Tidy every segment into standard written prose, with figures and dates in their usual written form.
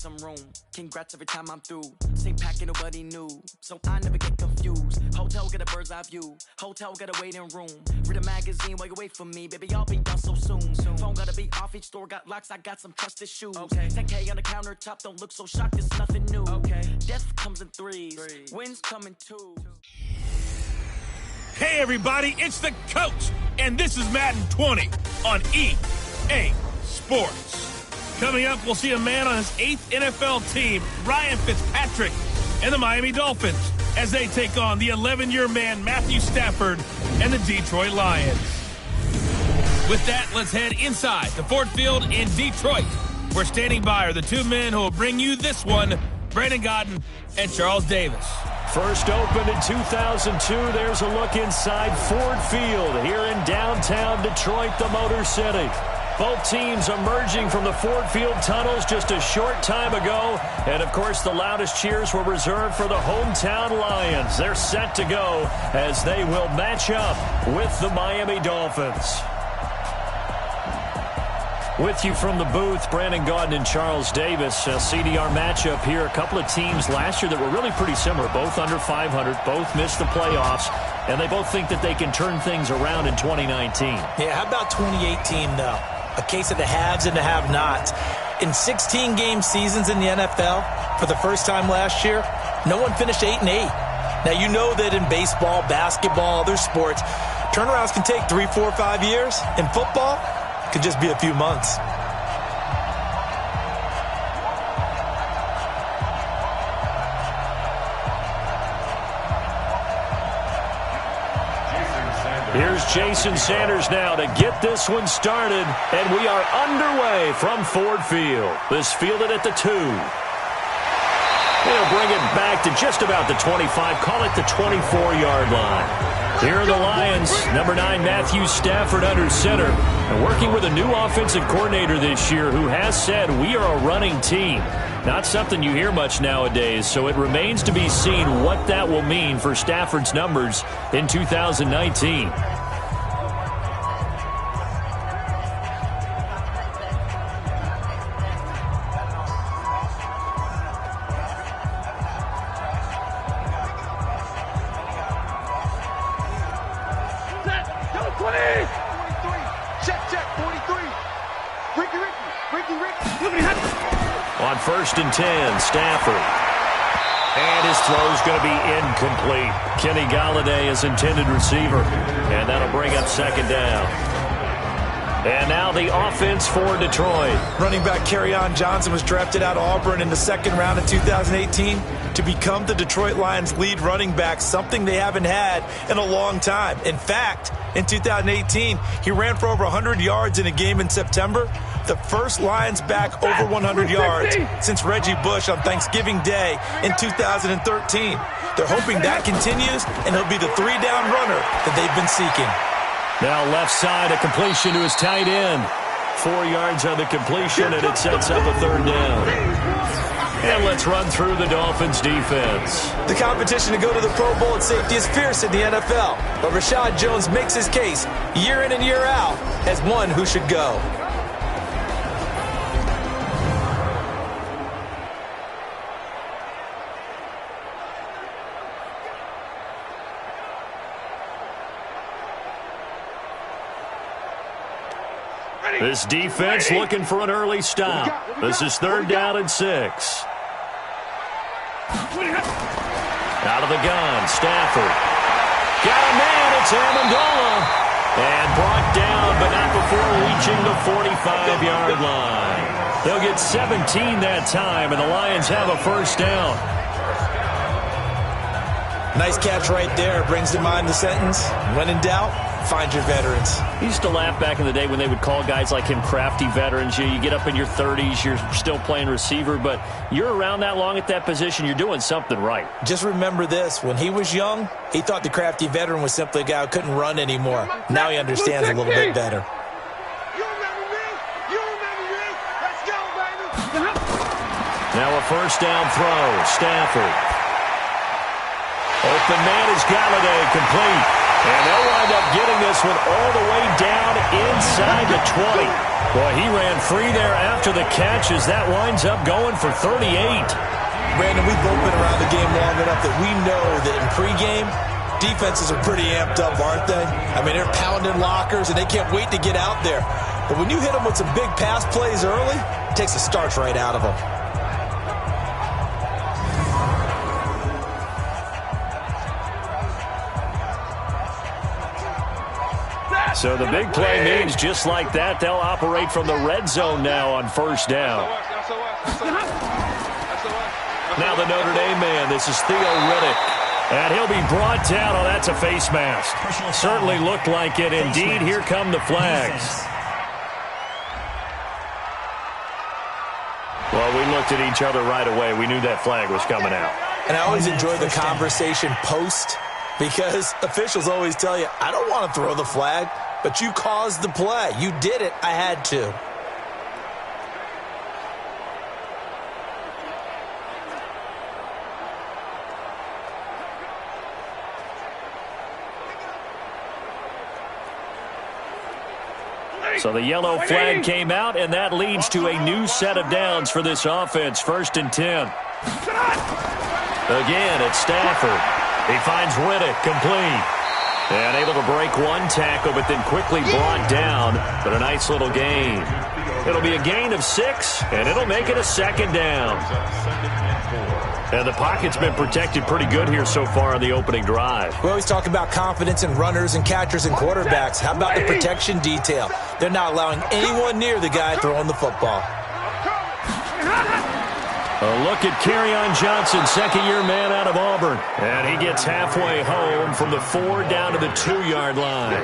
some room. Congrats every time I'm through. Same packet nobody knew, so I never get confused. Hotel get a bird's eye view. Hotel get a waiting room. Read a magazine while you wait for me, baby. I'll be done so soon. Phone gotta be off. Each store got locks. I got some trusted shoes. Okay. 10K on the countertop. Don't look so shocked. It's nothing new. Okay. Death comes in threes. Wins come in twos. Hey everybody, it's the coach, and this is Madden 20 on EA Sports. Coming up, we'll see a man on his 8th NFL team, Ryan Fitzpatrick, and the Miami Dolphins, as they take on the 11-year man, Matthew Stafford, and the Detroit Lions. With that, let's head inside to Ford Field in Detroit. We're standing by are the two men who will bring you this one, Brandon Gaudin and Charles Davis. First opened in 2002, there's a look inside Ford Field here in downtown Detroit, the Motor City. Both teams emerging from the Ford Field tunnels just a short time ago. And, of course, the loudest cheers were reserved for the hometown Lions. They're set to go as they will match up with the Miami Dolphins. With you from the booth, Brandon Gaudin and Charles Davis. CDR matchup here. A couple of teams last year that were really pretty similar. Both under 500, both missed the playoffs. And they both think that they can turn things around in 2019. Yeah, how about 2018, though? A case of the haves and the have-nots. In 16-game seasons in the NFL, for the first time last year, no one finished 8-8. Now, you know that in baseball, basketball, other sports, turnarounds can take 3, 4, 5 years. In football, it could just be a few months. Here's Jason Sanders now to get this one started, and we are underway from Ford Field. This fielded at the 2. They'll bring it back to just about the 25, call it the 24-yard line. Here are the Lions, number 9, Matthew Stafford under center, and working with a new offensive coordinator this year who has said we are a running team. Not something you hear much nowadays, so it remains to be seen what that will mean for Stafford's numbers in 2019. On 1st and 10, Stafford. And his throw's going to be incomplete. Kenny Golladay is intended receiver. And that'll bring up 2nd down. And now the offense for Detroit. Running back Kerryon Johnson was drafted out of Auburn in the 2nd round of 2018 to become the Detroit Lions' lead running back, something they haven't had in a long time. In fact, in 2018, he ran for over 100 yards in a game in September, the first Lions back over 100 yards since Reggie Bush on Thanksgiving Day in 2013. They're hoping that continues, and he'll be the 3-down runner that they've been seeking. Now left side, a completion to his tight end. 4 yards on the completion, and it sets up a 3rd down. And let's run through the Dolphins' defense. The competition to go to the Pro Bowl at safety is fierce in the NFL, but Rashad Jones makes his case year in and year out as one who should go. This defense looking for an early stop. This is 3rd down and 6. Out of the gun, Stafford. Got a man, it's Amendola. And brought down, but not before reaching the 45-yard line. They'll get 17 that time, and the Lions have a 1st down. Nice catch right there. Brings to mind the sentence, when in doubt, find your veterans. He used to laugh back in the day when they would call guys like him crafty veterans. You get up in your 30s, you're still playing receiver, but you're around that long at that position, you're doing something right. Just remember this. When he was young, he thought the crafty veteran was simply a guy who couldn't run anymore. Now he understands a little bit better. Now a 1st down throw. Stafford. Open man is Golladay, complete. And they'll wind up getting this one all the way down inside the 20. Boy, he ran free there after the catch as that winds up going for 38. Brandon, we've both been around the game long enough that we know that in pregame, defenses are pretty amped up, aren't they? I mean, they're pounding lockers, and they can't wait to get out there. But when you hit them with some big pass plays early, it takes the starch right out of them. So the big play means just like that, they'll operate from the red zone now on first down. Now the Notre Dame man, this is Theo Riddick. And he'll be brought down. Oh, that's a face mask. Certainly looked like it. Indeed, here come the flags. Well, we looked at each other right away. We knew that flag was coming out. And I always enjoy the conversation post because officials always tell you, I don't want to throw the flag, but you caused the play. You did it. I had to. So the yellow flag came out, and that leads to a new set of downs for this offense. 1st and 10. Again, it's Stafford. He finds Riddick complete. And able to break one tackle, but then quickly brought down. But a nice little gain. It'll be a gain of 6, and it'll make it a 2nd down. And the pocket's been protected pretty good here so far on the opening drive. We always talk about confidence in runners and catchers and quarterbacks. How about the protection detail? They're not allowing anyone near the guy throwing the football. A look at Kerryon Johnson, 2nd-year man out of Auburn. And he gets halfway home from the 4 down to the 2-yard line.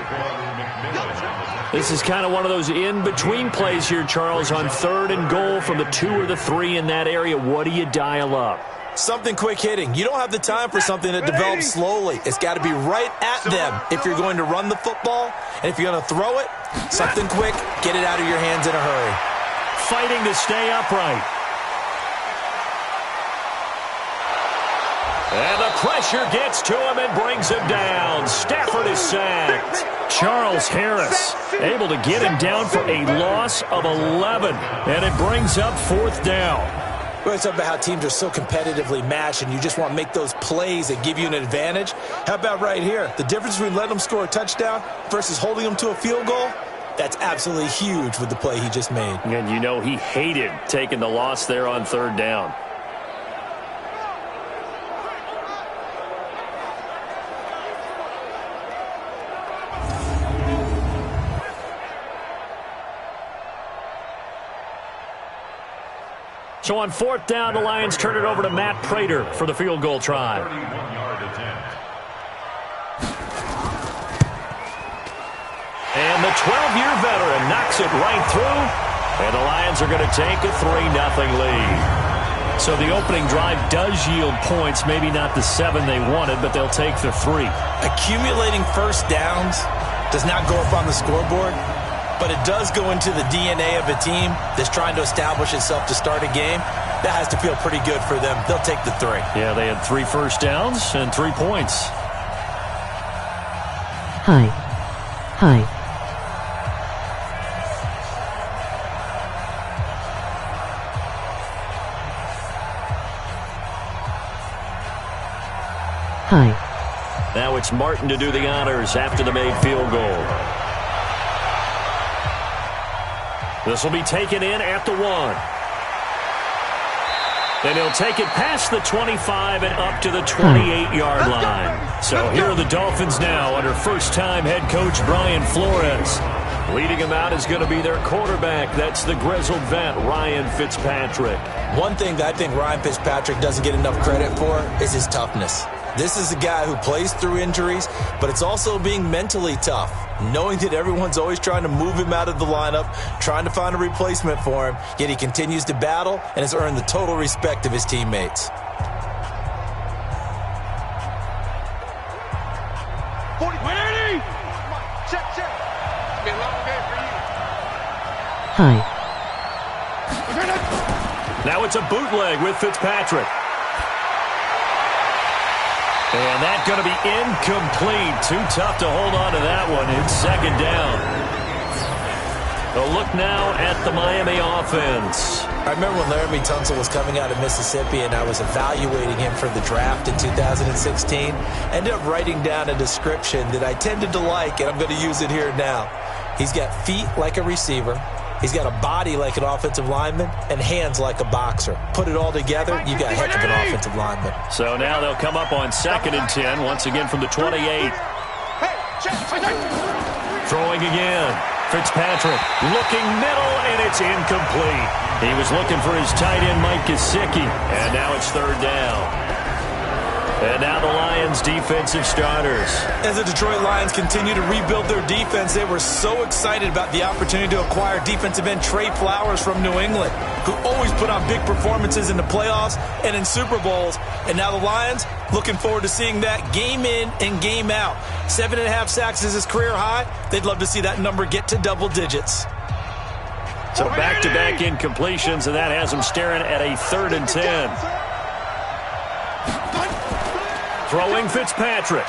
This is kind of one of those in-between plays here, Charles, on 3rd and goal from the 2 or the 3 in that area. What do you dial up? Something quick hitting. You don't have the time for something that develops slowly. It's got to be right at them if you're going to run the football. And if you're going to throw it, something quick, get it out of your hands in a hurry. Fighting to stay upright. And the pressure gets to him and brings him down. Stafford is sacked. Charles Harris able to get him down for a loss of 11. And it brings up 4th down. We always talk about how teams are so competitively matched and you just want to make those plays that give you an advantage. How about right here? The difference between letting them score a touchdown versus holding them to a field goal, that's absolutely huge with the play he just made. And you know he hated taking the loss there on 3rd down. So on 4th down, the Lions turn it over to Matt Prater for the field goal try. And the 12-year veteran knocks it right through. And the Lions are going to take a 3-0 lead. So the opening drive does yield points, maybe not the 7 they wanted, but they'll take the 3. Accumulating first downs does not go up on the scoreboard, but it does go into the DNA of a team that's trying to establish itself to start a game. That has to feel pretty good for them. They'll take the 3. Yeah, they had 3 first downs and 3 points. Hi. Hi. Hi. Now it's Martin to do the honors after the made field goal. This will be taken in at the 1. And he'll take it past the 25 and up to the 28-yard line. So here are the Dolphins now under first-time head coach Brian Flores. Leading him out is going to be their quarterback. That's the grizzled vet, Ryan Fitzpatrick. One thing that I think Ryan Fitzpatrick doesn't get enough credit for is his toughness. This is a guy who plays through injuries, but it's also being mentally tough, knowing that everyone's always trying to move him out of the lineup, trying to find a replacement for him, yet he continues to battle and has earned the total respect of his teammates. Hi. Now it's a bootleg with Fitzpatrick. And that's going to be incomplete. Too tough to hold on to that one. It's second down. A look now at the Miami offense. I remember when Laramie Tunsil was coming out of Mississippi and I was evaluating him for the draft in 2016. Ended up writing down a description that I tended to like, and I'm going to use it here now. He's got feet like a receiver. He's got a body like an offensive lineman and hands like a boxer. Put it all together, you got a heck of an offensive lineman. So now they'll come up on 2nd and 10, once again from the 28. Throwing again. Fitzpatrick looking middle, and it's incomplete. He was looking for his tight end, Mike Gesicki, and now it's 3rd down. And now the Lions' defensive starters. As the Detroit Lions continue to rebuild their defense, they were so excited about the opportunity to acquire defensive end Trey Flowers from New England, who always put on big performances in the playoffs and in Super Bowls. And now the Lions looking forward to seeing that game in and game out. 7.5 sacks is his career high. They'd love to see that number get to double digits. So back-to-back incompletions, and that has them staring at a 3rd and 10. Throwing Fitzpatrick.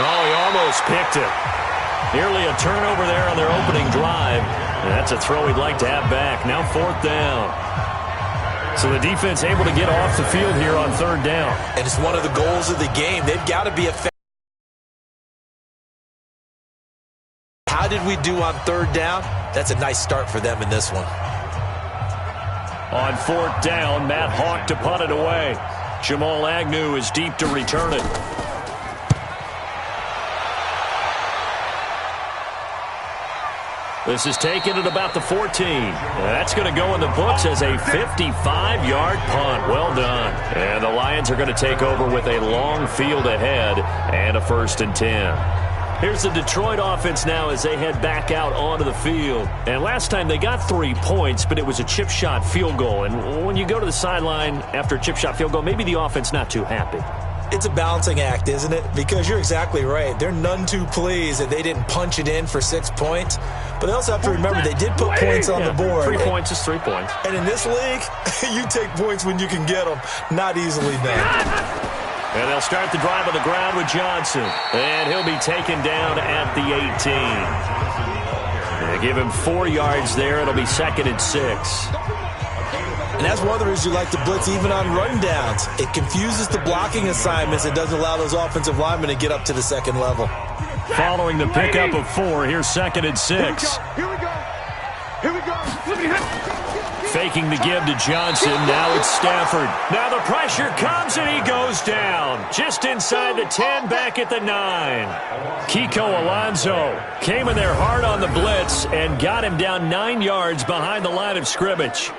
Oh, he almost picked it. Nearly a turnover there on their opening drive. And that's a throw he'd like to have back. Now 4th down. So the defense able to get off the field here on 3rd down. And it's one of the goals of the game. They've got to be effective. How did we do on 3rd down? That's a nice start for them in this one. On 4th down, Matt Hawk to punt it away. Jamal Agnew is deep to return it. This is taken at about the 14. That's going to go in the books as a 55-yard punt. Well done. And the Lions are going to take over with a long field ahead and a 1st and 10. Here's the Detroit offense now as they head back out onto the field. And last time they got 3 points, but it was a chip shot field goal. And when you go to the sideline after a chip shot field goal, maybe the offense not too happy. It's a balancing act, isn't it? Because you're exactly right. They're none too pleased that they didn't punch it in for 6 points. But they also have to remember they did put points on the board. 3 points is 3 points. And in this league, you take points when you can get them. Not easily done. And they'll start the drive on the ground with Johnson. And he'll be taken down at the 18. They give him 4 yards there. It'll be 2nd and 6. And that's one of the reasons you like to blitz even on rundowns. It confuses the blocking assignments. It doesn't allow those offensive linemen to get up to the 2nd level. Following the pickup of 4, here's 2nd and 6. Here we go. Here we go. Faking the give to Johnson. Now it's Stafford. Now the pressure comes and he goes down. Just inside the 10, back at the 9. Kiko Alonso came in there hard on the blitz and got him down 9 yards behind the line of scrimmage.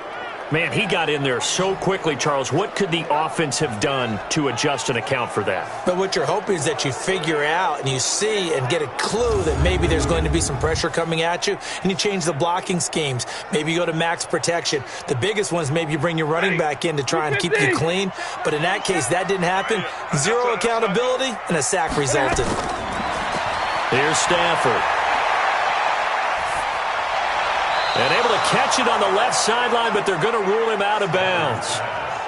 Man, he got in there so quickly, Charles. What could the offense have done to adjust and account for that? But what you're hoping is that you figure out and you see and get a clue that maybe there's going to be some pressure coming at you, and you change the blocking schemes. Maybe you go to max protection. The biggest one is maybe you bring your running back in to try and keep you clean. But in that case, that didn't happen. 0 accountability, and a sack resulted. Here's Stafford. And able to catch it on the left sideline, but they're going to rule him out of bounds.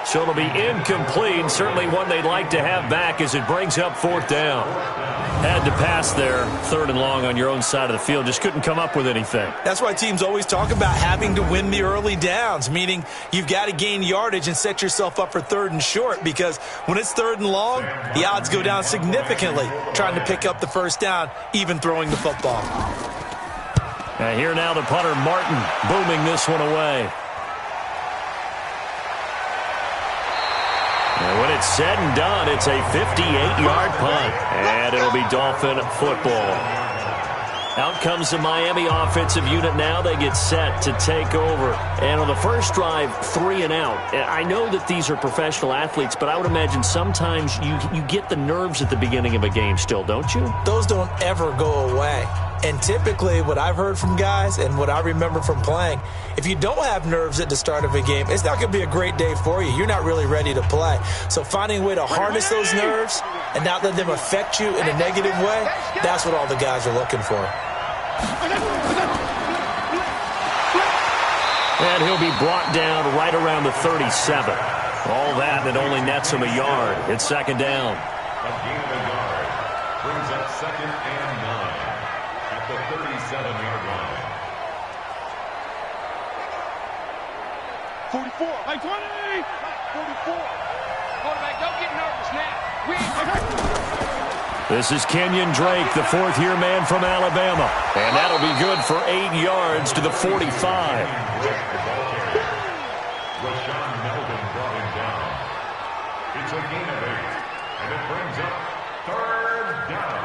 So it'll be incomplete, and certainly one they'd like to have back as it brings up 4th down. Had to pass there, 3rd and long on your own side of the field. Just couldn't come up with anything. That's why teams always talk about having to win the early downs, meaning you've got to gain yardage and set yourself up for 3rd and short, because when it's 3rd and long, the odds go down significantly trying to pick up the 1st down, even throwing the football. And here now the punter, Martin, booming this one away. And when it's said and done, it's a 58-yard punt. And it'll be Dolphin football. Out comes the Miami offensive unit now. They get set to take over. And on the first drive, 3 and out. I know that these are professional athletes, but I would imagine sometimes you get the nerves at the beginning of a game still, don't you? Those don't ever go away. And typically what I've heard from guys and what I remember from playing, if you don't have nerves at the start of a game, it's not going to be a great day for you. You're not really ready to play. So finding a way to harness those nerves and not let them affect you in a negative way, that's what all the guys are looking for. And he'll be brought down right around the 37. All that, and it only nets him a yard. It's second down. A gain of a yard brings up 2nd and 9 at the 37-yard line. 44. Like 20. 44. Quarterback, don't get nervous now. This is Kenyon Drake, the fourth-year man from Alabama. And that'll be good for 8 yards to the 45. Rashawn Melvin brought him down. It's a gain of 8, and it brings up 3rd down.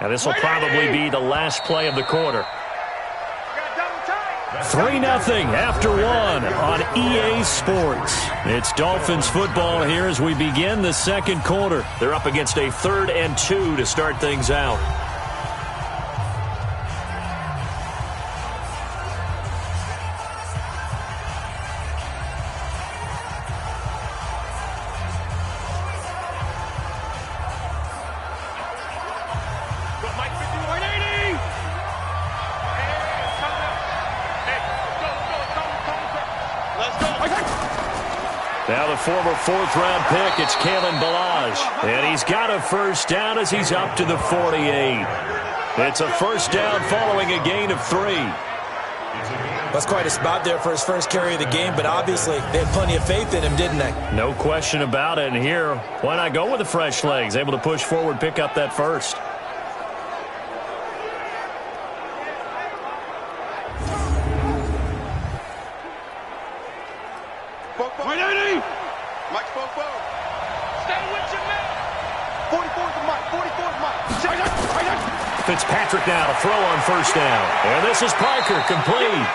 Now this will probably be the last play of the quarter. 3-0 after 1 on EA Sports. It's Dolphins football here as we begin the second quarter. They're up against a 3rd and 2 to start things out. Now the former 4th-round pick, it's Kalen Ballage. And he's got a first down as he's up to the 48. It's a first down following a gain of 3. That's quite a spot there for his first carry of the game, but obviously they had plenty of faith in him, didn't they? No question about it. And here, why not go with the fresh legs? Able to push forward, pick up that first. Mike Fofo. Stay with your man. 44's the Mike. 44's Mike. Fitzpatrick now to throw on first down. And this is Parker, complete.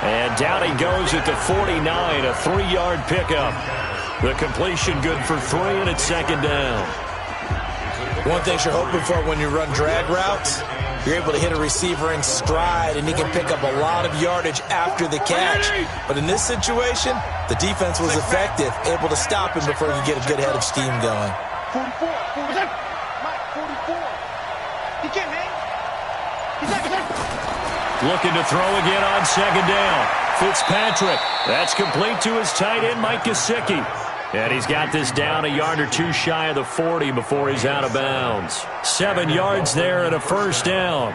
And down he goes at the 49, a 3-yard pickup. The completion good for 3, and it's second down. One thing you're hoping for when you run drag routes, you're able to hit a receiver in stride, and he can pick up a lot of yardage after the catch. But in this situation, the defense was effective, able to stop him before he could get a good head of steam going. 44. Mike, 44. He can't hang. He's not. Looking to throw again on second down. Fitzpatrick. That's complete to his tight end, Mike Gesicki. And he's got this down a yard or 2 shy of the 40 before he's out of bounds. 7 yards there and a first down.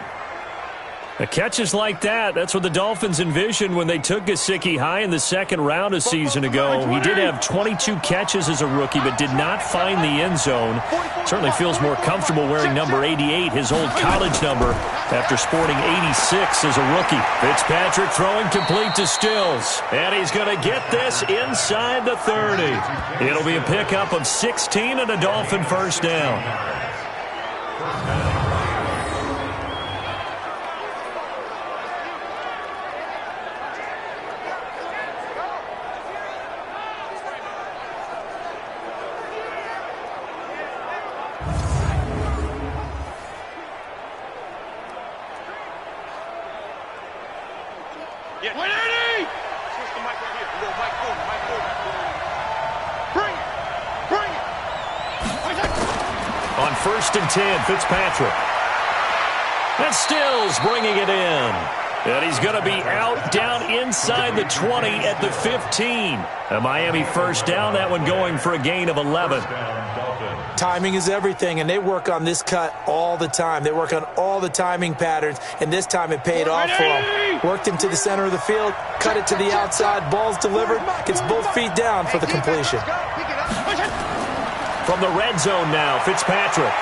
The catches like that, that's what the Dolphins envisioned when they took Gesicki high in the second round a season ago. He did have 22 catches as a rookie, but did not find the end zone. Certainly feels more comfortable wearing number 88, his old college number, after sporting 86 as a rookie. Fitzpatrick throwing complete to Stills. And he's going to get this inside the 30. It'll be a pickup of 16 and a Dolphin first down. On 1st and 10, Fitzpatrick. And Stills bringing it in. And he's going to be out down inside the 20 at the 15. A Miami first down, that one going for a gain of 11. Timing is everything, and they work on this cut all the time. They work on all the timing patterns, and this time it paid off for him. Worked him to the center of the field, cut it to the outside, ball's delivered, gets both feet down for the completion. From the red zone now, Fitzpatrick.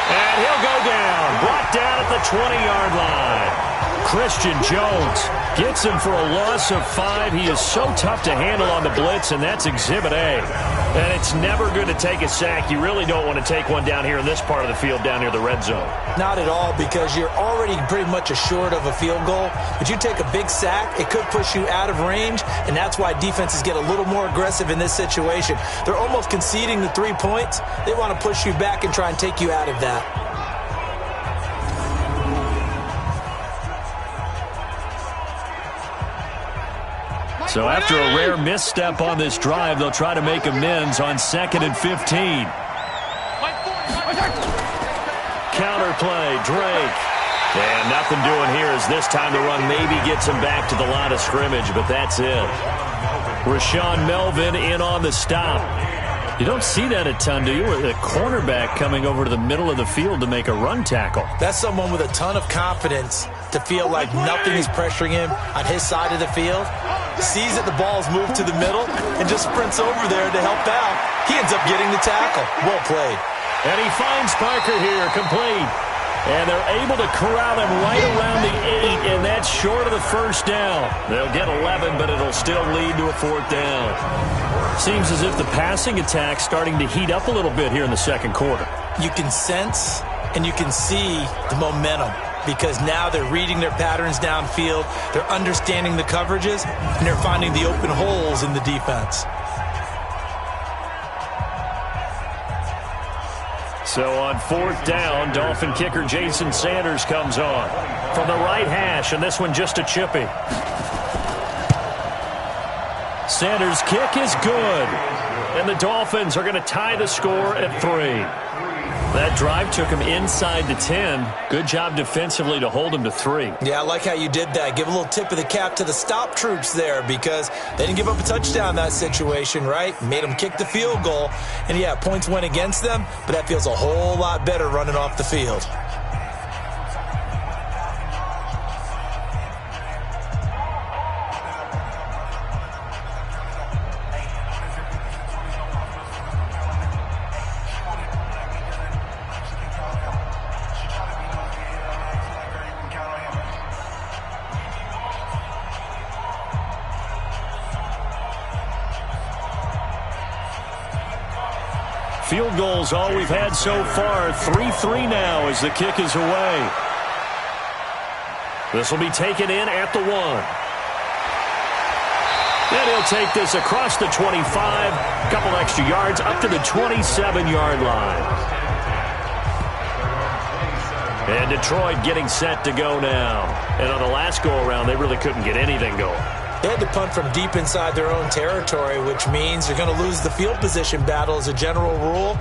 And he'll go down, brought down at the 20-yard line. Christian Jones gets him for a loss of 5. He is so tough to handle on the blitz, and that's Exhibit A. And it's never good to take a sack. You really don't want to take one down here in this part of the field, down near the red zone. Not at all, because you're already pretty much assured of a field goal. But you take a big sack, it could push you out of range, and that's why defenses get a little more aggressive in this situation. They're almost conceding the 3 points. They want to push you back and try and take you out of that. So after a rare misstep on this drive, they'll try to make amends on 2nd and 15. Counter play, Drake. And nothing doing here as this time the run maybe gets him back to the line of scrimmage, but that's it. Rashawn Melvin in on the stop. You don't see that a ton, do you? With a cornerback coming over to the middle of the field to make a run tackle. That's someone with a ton of confidence to feel like nothing is pressuring him on his side of the field. Sees that the ball's moved to the middle and just sprints over there to help out. He ends up getting the tackle. Well played. And he finds Parker here, complete. And they're able to corral him right around the 8, and that's short of the first down. They'll get 11, but it'll still lead to a 4th down. Seems as if the passing attack's starting to heat up a little bit here in the second quarter. You can sense and you can see the momentum because now they're reading their patterns downfield, they're understanding the coverages, and they're finding the open holes in the defense. So on 4th down, Dolphin kicker Jason Sanders comes on from the right hash, and this one just a chippy. Sanders' kick is good, and the Dolphins are going to tie the score at 3. That drive took him inside the 10. Good job defensively to hold him to 3. Yeah, I like how you did that. Give a little tip of the cap to the stop troops there because they didn't give up a touchdown in that situation, right? Made them kick the field goal. And, yeah, points went against them, but that feels a whole lot better running off the field. Field goals all we've had so far. 3-3 now as the kick is away. This will be taken in at the 1. And he'll take this across the 25. A couple extra yards up to the 27-yard line. And Detroit getting set to go now. And on the last go-around, they really couldn't get anything going. They had to punt from deep inside their own territory, which means they're going to lose the field position battle as a general rule.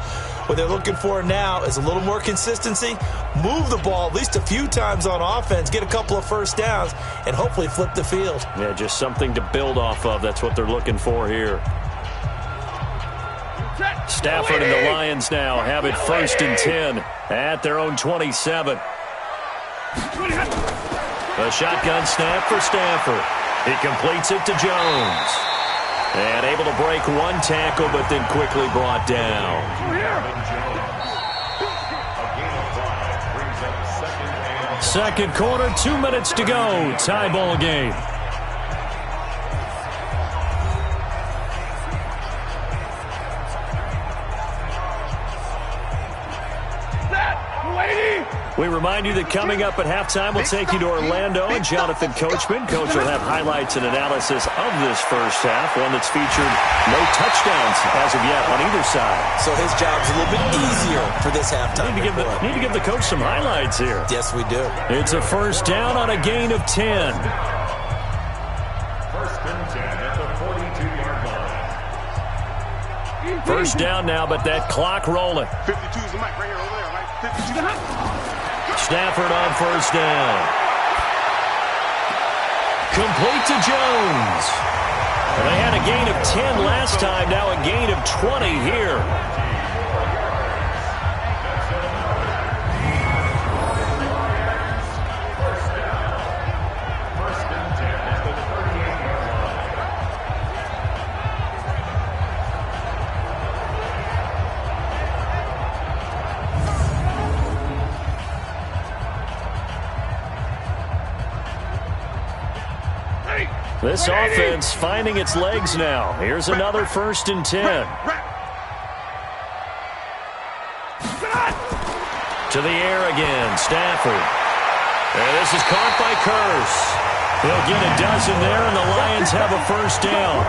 What they're looking for now is a little more consistency, move the ball at least a few times on offense, get a couple of first downs, and hopefully flip the field. Yeah, just something to build off of. That's what they're looking for here. Stafford and the Lions now have it 1st and 10 at their own 27. A shotgun snap for Stafford. He completes it to Jones. And able to break one tackle, but then quickly brought down. Second quarter, 2 minutes to go. Tie ball game. We remind you that coming up at halftime, we'll take you to Orlando and Jonathan Coachman. Coach will have highlights and analysis of this first half, one that's featured no touchdowns as of yet on either side. So his job's a little bit easier for this halftime. Need to give the coach some highlights here. Yes, we do. It's a first down on a gain of 10. First and 10 at the 42-yard line. First down now, but that clock rolling. 52 is the mic right here, over there, right? 52. Stafford on first down. Complete to Jones. And they had a gain of 10 last time, now a gain of 20 here. First and 10 at the 38-yard line. This offense finding its legs now. Here's another 1st and 10. To the air again, Stafford. And this is caught by Curse. He'll get a dozen there, and the Lions have a first down.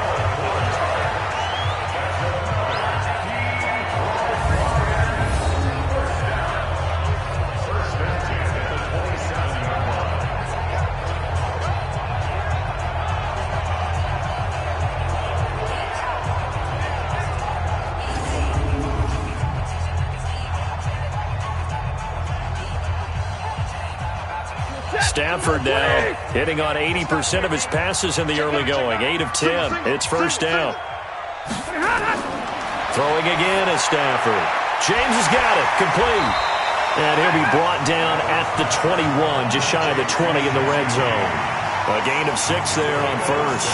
Stafford now hitting on 80% of his passes in the early going. 8 of 10. It's first down. Throwing again is Stafford. James has got it. Complete. And he'll be brought down at the 21, just shy of the 20 in the red zone. A gain of 6 there on first.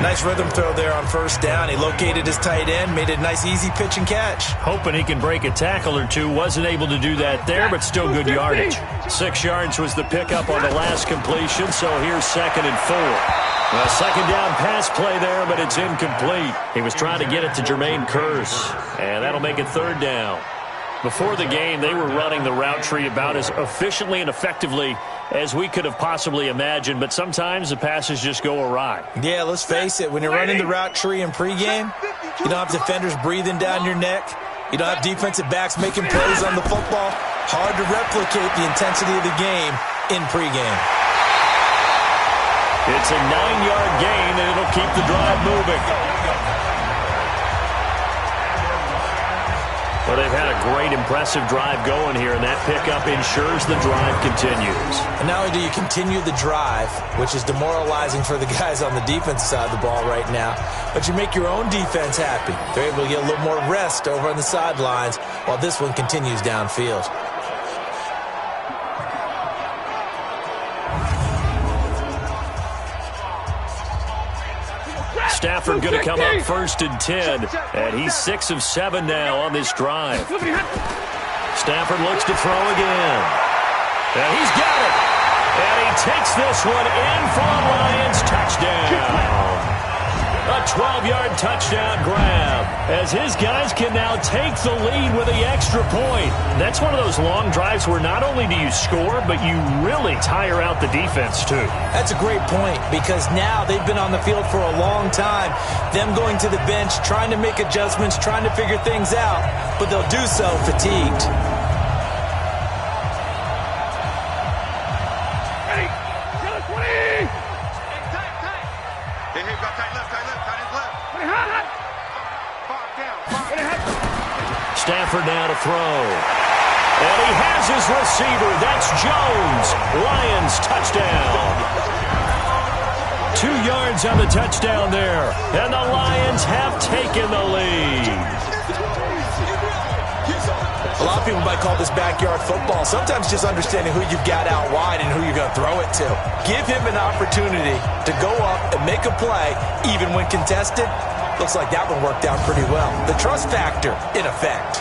Nice rhythm throw there on first down. He located his tight end, made a nice easy pitch and catch. Hoping he can break a tackle or two. Wasn't able to do that there, but still good yardage. 6 yards was the pickup on the last completion, so here's 2nd and 4. A second down pass play there, but it's incomplete. He was trying to get it to Jermaine Kearse, and that'll make it 3rd down. Before the game, they were running the route tree about as efficiently and effectively as we could have possibly imagined, but sometimes the passes just go awry. Yeah, let's face it. When you're running the route tree in pregame, you don't have defenders breathing down your neck. You don't have defensive backs making plays on the football. Hard to replicate the intensity of the game in pregame. It's a 9-yard gain, and it'll keep the drive moving. Well, they've had a great, impressive drive going here, and that pickup ensures the drive continues. And not only do you continue the drive, which is demoralizing for the guys on the defensive side of the ball right now, but you make your own defense happy. They're able to get a little more rest over on the sidelines while this one continues downfield. Stafford going to come up 1st and 10, and he's 6 of 7 now on this drive. Stafford looks to throw again, and he's got it. And he takes this one in for a Lions touchdown. A 12-yard touchdown grab as his guys can now take the lead with the extra point. That's one of those long drives where not only do you score, but you really tire out the defense too. That's a great point because now they've been on the field for a long time. Them going to the bench, trying to make adjustments, trying to figure things out, but they'll do so fatigued. Stafford now to throw. And he has his receiver. That's Jones. Lions touchdown. 2 yards on the touchdown there. And the Lions have taken the lead. A lot of people might call this backyard football. Sometimes just understanding who you've got out wide and who you're going to throw it to. Give him an opportunity to go up and make a play, even when contested. Looks like that one worked out pretty well. The trust factor in effect.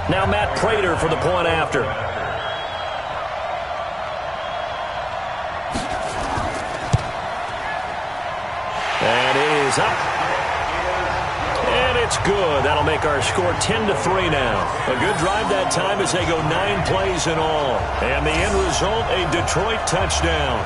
Now Matt Prater for the point after. And it is up. And it's good. That'll make our score 10-3 now. A good drive that time as they go 9 plays in all. And the end result, a Detroit touchdown.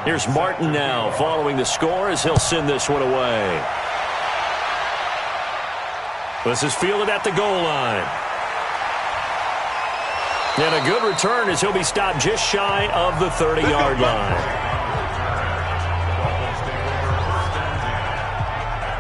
Here's Martin now following the score as he'll send this one away. This is fielded at the goal line. And a good return as he'll be stopped just shy of the 30-yard line.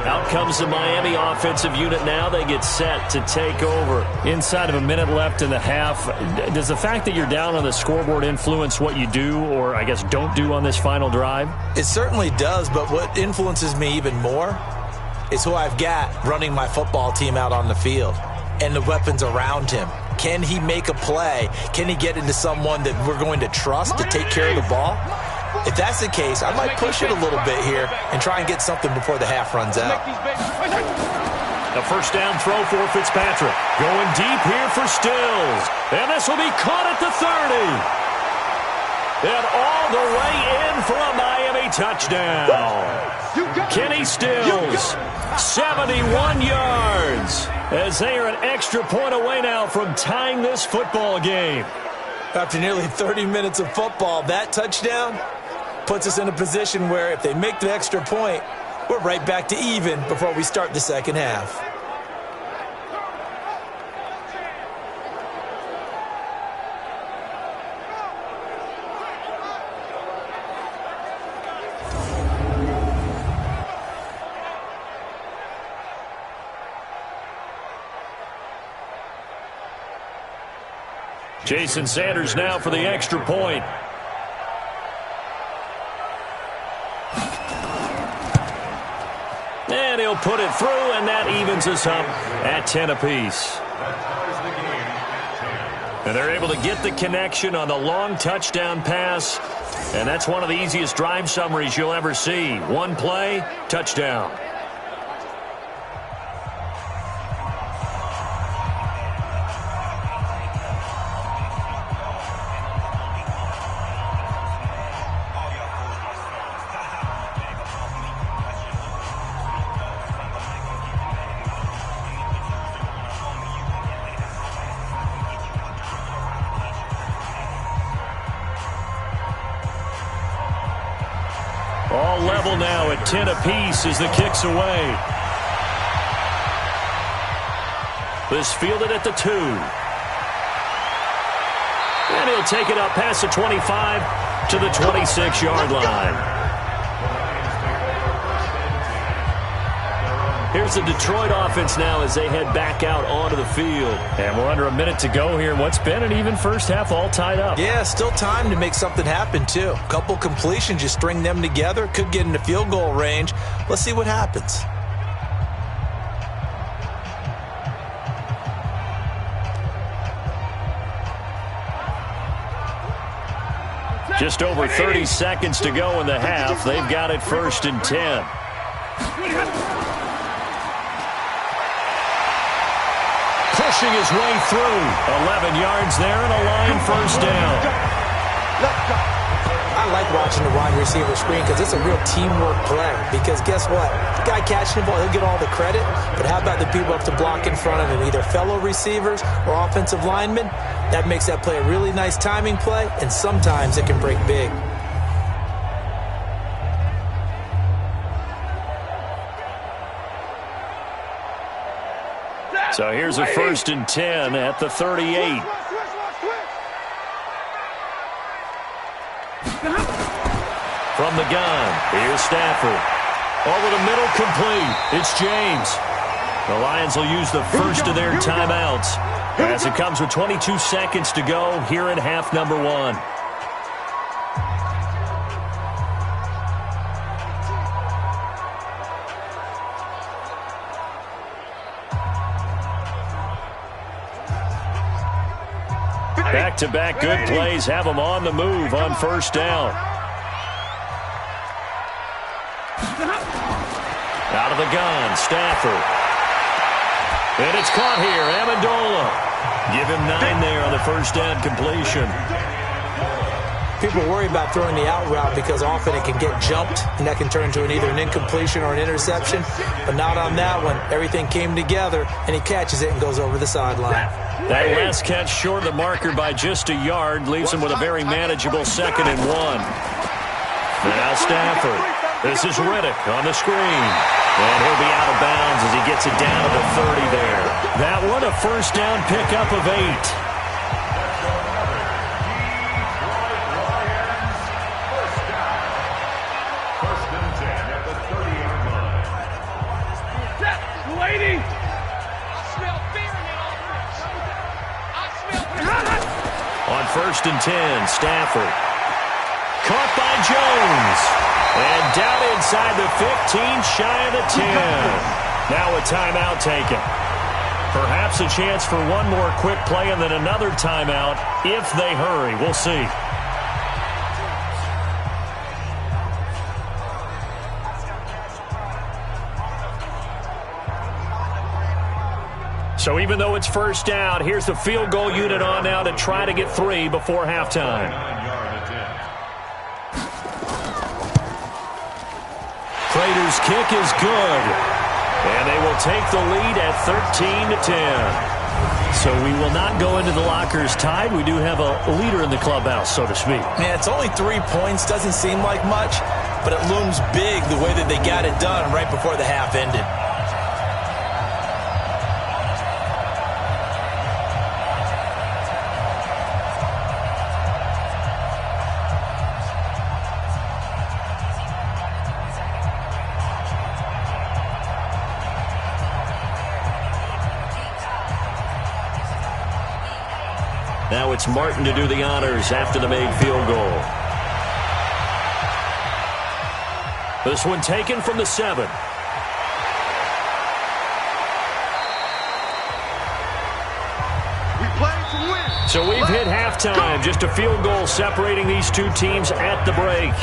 Out comes the Miami offensive unit now. They get set to take over. Inside of a minute left in the half, does the fact that you're down on the scoreboard influence what you do or, I guess, don't do on this final drive? It certainly does, but what influences me even more is who I've got running my football team out on the field and the weapons around him. Can he make a play? Can he get into someone that we're going to trust to take care of the ball? If that's the case, I might push it a little bit here and try and get something before the half runs out. A first down throw for Fitzpatrick. Going deep here for Stills. And this will be caught at the 30. And all the way in for a Miami touchdown. Kenny Stills, 71 yards, as they are an extra point away now from tying this football game. After nearly 30 minutes of football, that touchdown puts us in a position where if they make the extra point, we're right back to even before we start the second half. Jason Sanders now for the extra point. And he'll put it through, and that evens us up at 10 apiece. And they're able to get the connection on the long touchdown pass. And that's one of the easiest drive summaries you'll ever see. One play, touchdown. All level now at 10 apiece as the kick's away. This fielded at the 2. And he'll take it up past the 25 to the 26-yard line. Here's the Detroit offense now as they head back out onto the field. And we're under a minute to go here. What's been an even first half, all tied up. Yeah, still time to make something happen, too. A couple completions, you string them together, could get into field goal range. Let's see what happens. Just over 30 seconds to go in the half. They've got it 1st and 10. Pushing his way through. 11 yards there and a line first down. I like watching the wide receiver screen because it's a real teamwork play. Because guess what? The guy catching the ball, he'll get all the credit. But how about the people up to block in front of him? Either fellow receivers or offensive linemen. That makes that play a really nice timing play. And sometimes it can break big. So here's a 1st and 10 at the 38. From the gun, here's Stafford. Over the middle, complete. It's James. The Lions will use the first of their timeouts as it comes with 22 seconds to go here in half number 1. Back-to-back good plays have them on the move on first down. Out of the gun, Stafford. And it's caught here, Amendola. Give him 9 there on the first down completion. People worry about throwing the out route because often it can get jumped, and that can turn into either an incompletion or an interception. But not on that one. Everything came together, and he catches it and goes over the sideline. That last catch short of the marker by just a yard leaves him with a very manageable 2nd and 1. Now Stafford. This is Riddick on the screen. And he'll be out of bounds as he gets it down to the 30 there. That one a first down pickup of 8. On 1st and 10, Stafford. Caught by Jones. And down inside the 15, shy of the 10. Now a timeout taken. Perhaps a chance for one more quick play and then another timeout if they hurry. We'll see. So even though it's first down, here's the field goal unit on now to try to get 3 before halftime. This kick is good. And they will take the lead at 13-10. So we will not go into the lockers tied. We do have a leader in the clubhouse, so to speak. Man, it's only 3 points. Doesn't seem like much, but it looms big the way that they got it done right before the half ended. Now it's Martin to do the honors after the made field goal. This one taken from the 7. We play to win. So we've hit halftime. Just a field goal separating these two teams at the break.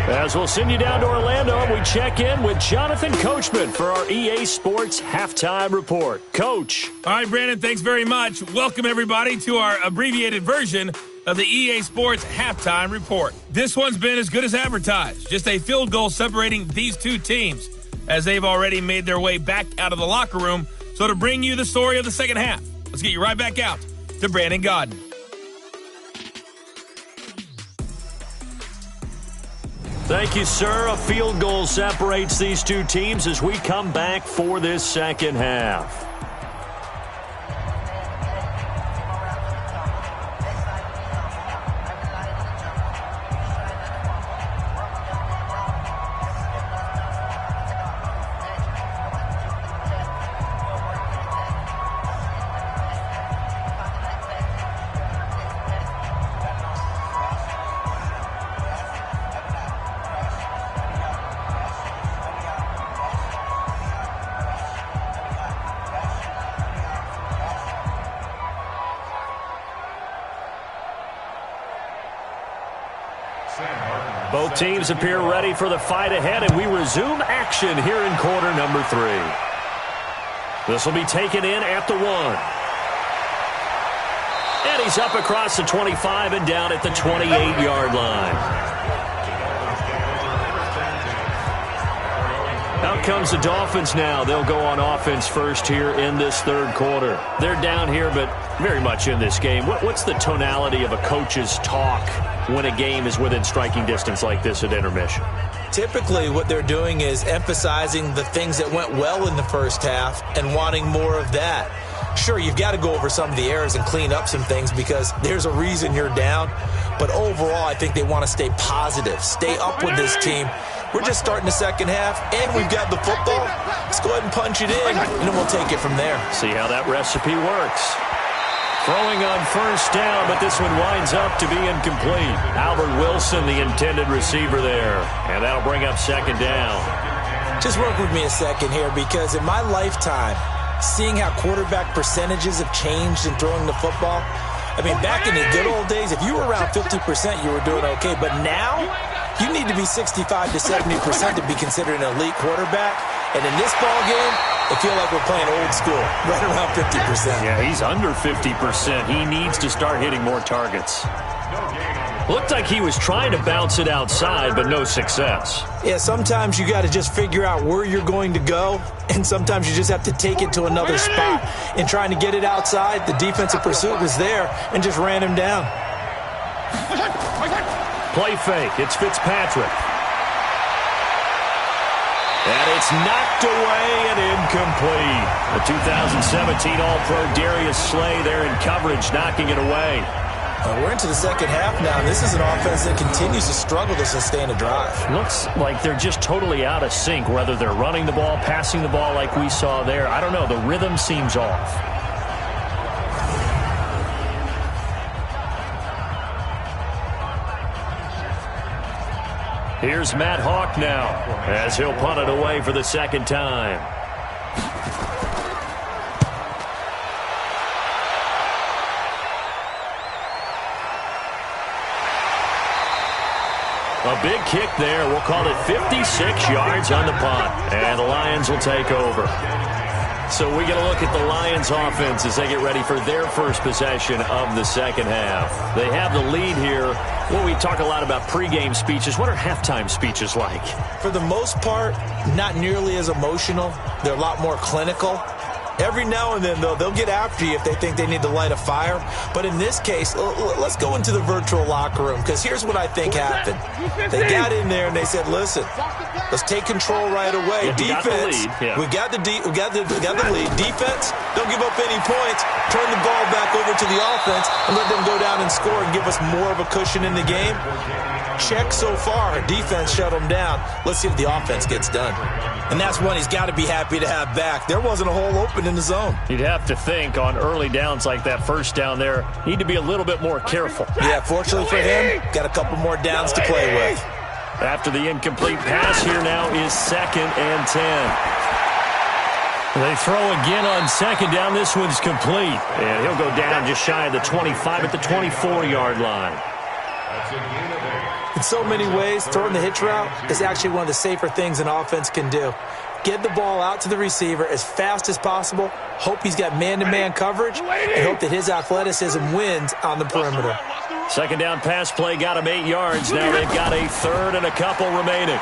As we'll send you down to Orlando, we check in with Jonathan Coachman for our EA Sports Halftime Report. Coach. All right, Brandon, thanks very much. Welcome, everybody, to our abbreviated version of the EA Sports Halftime Report. This one's been as good as advertised. Just a field goal separating these two teams as they've already made their way back out of the locker room. So to bring you the story of the second half, let's get you right back out to Brandon Godden. Thank you, sir. A field goal separates these two teams as we come back for this second half. Both teams appear ready for the fight ahead, and we resume action here in quarter number 3. This will be taken in at the 1. And he's up across the 25 and down at the 28-yard line. Out comes the Dolphins now. They'll go on offense first here in this third quarter. They're down here, but very much in this game. What's the tonality of a coach's talk when a game is within striking distance like this at intermission? Typically, what they're doing is emphasizing the things that went well in the first half and wanting more of that. Sure, you've got to go over some of the errors and clean up some things because there's a reason you're down. But overall, I think they want to stay positive, stay up with this team. We're just starting the second half, and we've got the football. Let's go ahead and punch it in, and then we'll take it from there. See how that recipe works. Throwing on first down, but this one winds up to be incomplete. Albert Wilson, the intended receiver there, and that'll bring up second down. Just work with me a second here, because in my lifetime, seeing how quarterback percentages have changed in throwing the football, I mean, back in the good old days, if you were around 50%, you were doing okay. But now, you need to be 65 to 70% to be considered an elite quarterback. And in this ball game, I feel like we're playing old school, right around 50%. Yeah, he's under 50%. He needs to start hitting more targets. Looked like he was trying to bounce it outside, but no success. Yeah, sometimes you got to just figure out where you're going to go, and sometimes you just have to take it to another spot. In trying to get it outside, the defensive pursuit was there and just ran him down. Play fake. It's Fitzpatrick. And it's knocked away and incomplete. The 2017 All-Pro Darius Slay there in coverage, knocking it away. We're into the second half now, and this is an offense that continues to struggle to sustain a drive. Looks like they're just totally out of sync, whether they're running the ball, passing the ball like we saw there. I don't know. The rhythm seems off. Here's Matt Hawk now, as he'll punt it away for the second time. A big kick there. We'll call it 56 yards on the punt. And the Lions will take over. So we get a look at the Lions offense as they get ready for their first possession of the second half. They have the lead here. Well, we talk a lot about pregame speeches. What are halftime speeches like? For the most part, not nearly as emotional. They're a lot more clinical. Every now and then, though, they'll get after you if they think they need to light a fire. But in this case, let's go into the virtual locker room, because here's what I think happened. They got in there and they said, listen, let's take control right away. Defense, we got the lead. Defense, don't give up any points. Turn the ball back over to the offense and let them go down and score and give us more of a cushion in the game. Check so far. Defense shut them down. Let's see if the offense gets done. And that's one he's got to be happy to have back. There wasn't a hole open in the zone. You'd have to think on early downs like that first down there, need to be a little bit more careful. Yeah, fortunately for him, got a couple more downs to play with. After the incomplete pass, here now is 2nd and 10. They throw again on second down. This one's complete. And he'll go down just shy of the 25 at the 24-yard line. In so many ways, throwing the hitch route is actually one of the safer things an offense can do. Get the ball out to the receiver as fast as possible, hope he's got man-to-man coverage, and hope that his athleticism wins on the perimeter. Second down pass play got him 8 yards. Now they've got a third and a couple remaining.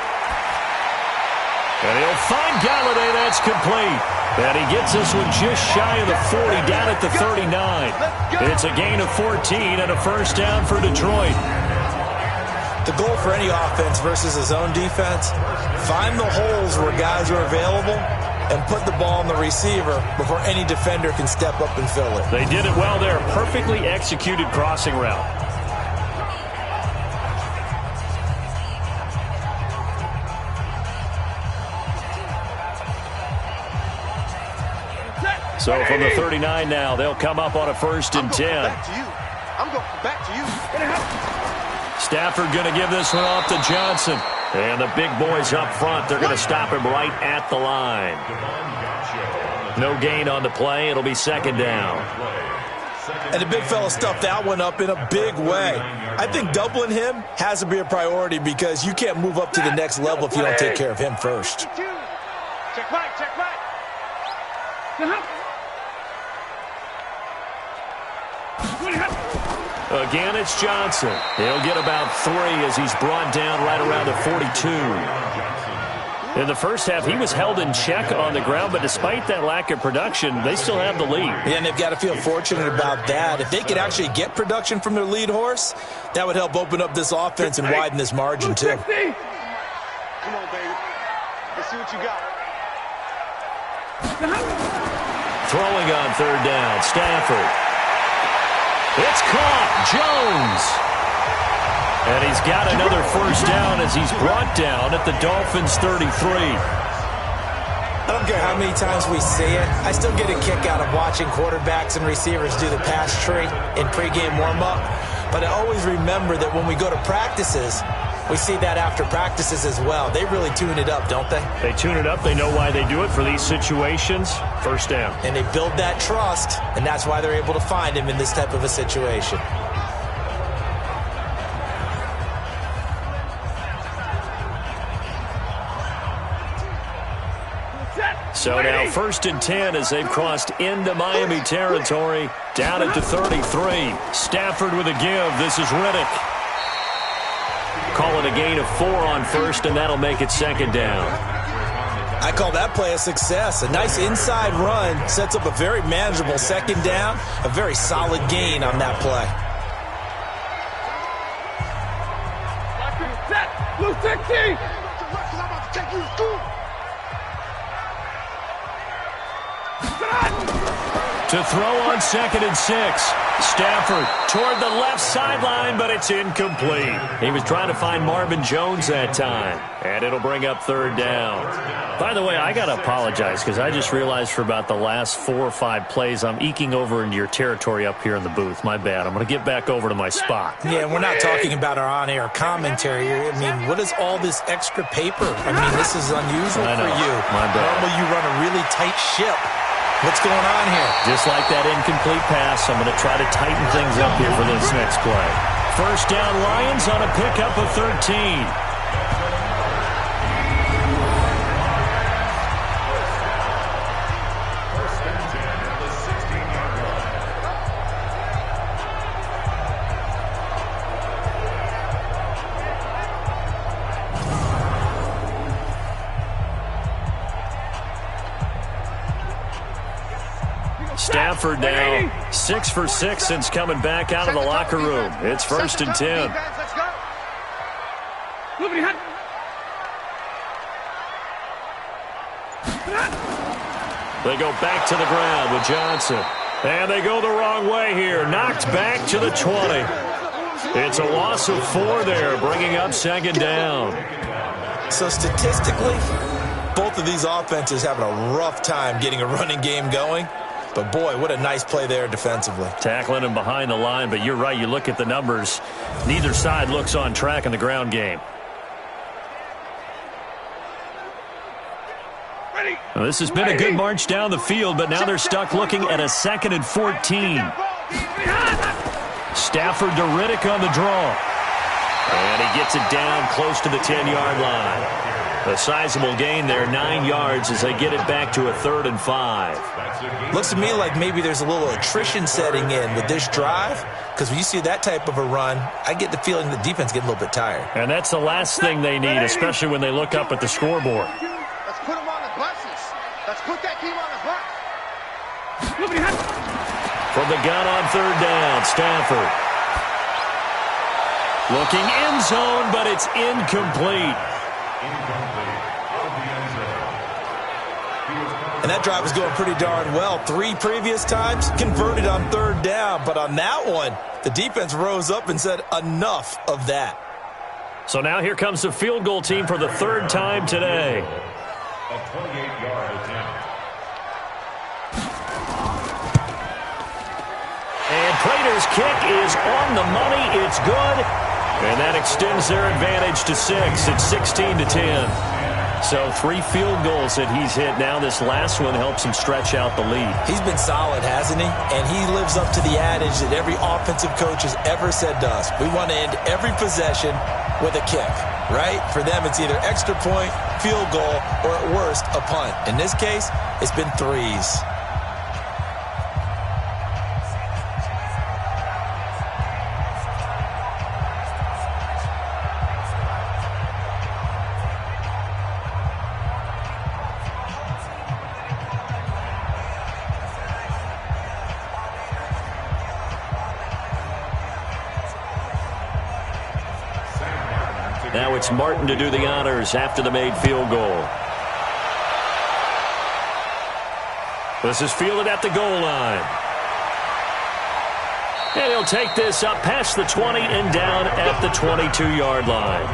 And he'll find Galladay. That's complete. And he gets this one just shy of the 40, down at the 39. It's a gain of 14 and a first down for Detroit. The goal for any offense versus a zone defense, find the holes where guys are available and put the ball on the receiver before any defender can step up and fill it. They did it well there. Perfectly executed crossing route. So from the 39 now, they'll come up on a 1st and 10. I'm going back to you. Stafford going to give this one off to Johnson. And the big boys up front, they're going to stop him right at the line. No gain on the play. It'll be 2nd down. And the big fella stuffed that one up in a big way. I think doubling him has to be a priority because you can't move up to the next level if you don't take care of him first. Check back, check back. Again, it's Johnson. He'll get about 3 as he's brought down right around the 42. In the first half, he was held in check on the ground, but despite that lack of production, they still have the lead. Yeah, and they've got to feel fortunate about that. If they could actually get production from their lead horse, that would help open up this offense and widen this margin, too. Come on, baby. Let's see what you got. Throwing on 3rd down, Stafford. It's caught, Jones. And he's got another first down as he's brought down at the Dolphins' 33. I don't care how many times we see it. I still get a kick out of watching quarterbacks and receivers do the pass tree in pregame warm-up. But I always remember that when we go to practices, we see that after practices as well. They really tune it up, don't they? They tune it up. They know why they do it for these situations. First down. And they build that trust, and that's why they're able to find him in this type of a situation. So now 1st and 10 as they've crossed into Miami territory. Down at the 33. Stafford with a give. This is Riddick. Call it a gain of 4 on 1st, and that'll make it 2nd down. I call that play a success. A nice inside run sets up a very manageable 2nd down. A very solid gain on that play. Blue 16. To throw on 2nd and 6. Stafford toward the left sideline, but it's incomplete. He was trying to find Marvin Jones that time. And it'll bring up 3rd down. By the way, I got to apologize because I just realized for about the last 4 or 5 plays, I'm eking over into your territory up here in the booth. My bad. I'm going to get back over to my spot. Yeah, we're not talking about our on-air commentary. I mean, what is all this extra paper? I mean, this is unusual for you. My bad. Normally you run a really tight ship. What's going on here? Just like that incomplete pass, I'm going to try to tighten things up here for this next play. First down, Lions on a pickup of 13. Stafford now 6 for 6 since coming back out of the locker room. It's 1st and 10. Let's go. They go back to the ground with Johnson. And they go the wrong way here. Knocked back to the 20. It's a loss of 4 there, bringing up 2nd down. So statistically, both of these offenses having a rough time getting a running game going. But, boy, what a nice play there defensively. Tackling him behind the line, but you're right. You look at the numbers. Neither side looks on track in the ground game. Well, this has been a good march down the field, but now they're stuck looking at a 2nd and 14. Stafford to Riddick on the draw. And he gets it down close to the 10-yard line. A sizable gain there, 9 yards as they get it back to a 3rd and 5. Looks to me like maybe there's a little attrition setting in with this drive, because when you see that type of a run, I get the feeling the defense getting a little bit tired. And that's the last thing they need, especially when they look up at the scoreboard. Let's put them on the buses. Let's put that team on the bus. From the gun on 3rd down, Stafford. Looking end zone, but it's incomplete. And that drive was going pretty darn well. 3 previous times, converted on 3rd down. But on that one, the defense rose up and said, enough of that. So now here comes the field goal team for the 3rd time today. A 28-yard attempt. And Prater's kick is on the money. It's good. And that extends their advantage to 6. It's 16-10. So 3 field goals that he's hit now. This last one helps him stretch out the lead. He's been solid, hasn't he? And he lives up to the adage that every offensive coach has ever said to us. We want to end every possession with a kick, right? For them, it's either extra point, field goal, or at worst, a punt. In this case, it's been 3s. Now it's Martin to do the honors after the made field goal. This is fielded at the goal line. And he'll take this up past the 20 and down at the 22-yard line.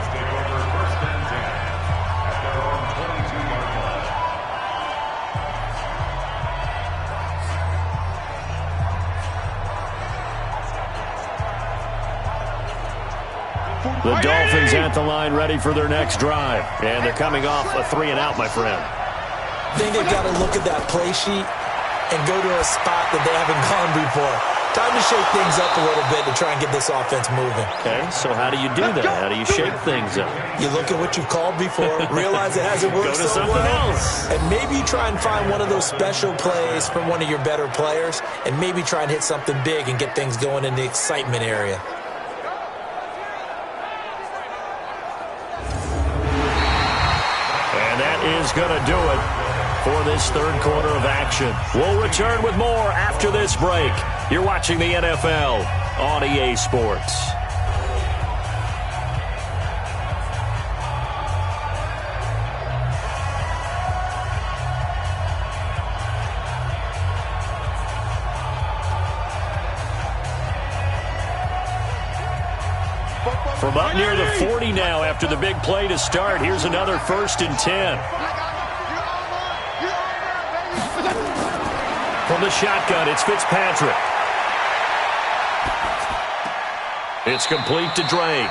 The Dolphins at the line ready for their next drive. And they're coming off a 3-and-out, my friend. I think they've got to look at that play sheet and go to a spot that they haven't gone before. Time to shake things up a little bit to try and get this offense moving. Okay, so how do you do that? How do you shake things up? You look at what you've called before, realize it hasn't worked Go to so something well, else. and maybe try and find one of those special plays from one of your better players, and maybe try and hit something big and get things going in the excitement area. Is going to do it for this 3rd quarter of action. We'll return with more after this break. You're watching the NFL on EA Sports. From up near the 40 now after the big play to start. Here's another 1st and 10. From the shotgun, it's Fitzpatrick. It's complete to Drake.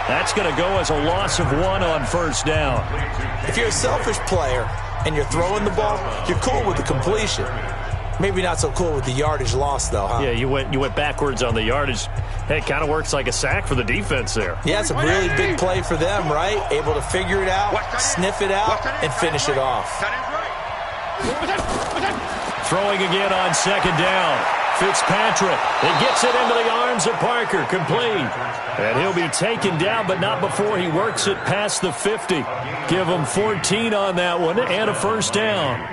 That's going to go as a loss of 1 on 1st down. If you're a selfish player and you're throwing the ball, you're cool with the completion. Maybe not so cool with the yardage loss, though, huh? Yeah, you went backwards on the yardage. Hey, it kind of works like a sack for the defense there. Yeah, it's a really big play for them, right? Able to figure it out, sniff it out, and finish it off. Throwing again on 2nd down. Fitzpatrick. It gets it into the arms of Parker. Complete. And he'll be taken down, but not before he works it past the 50. Give him 14 on that one and a 1st down.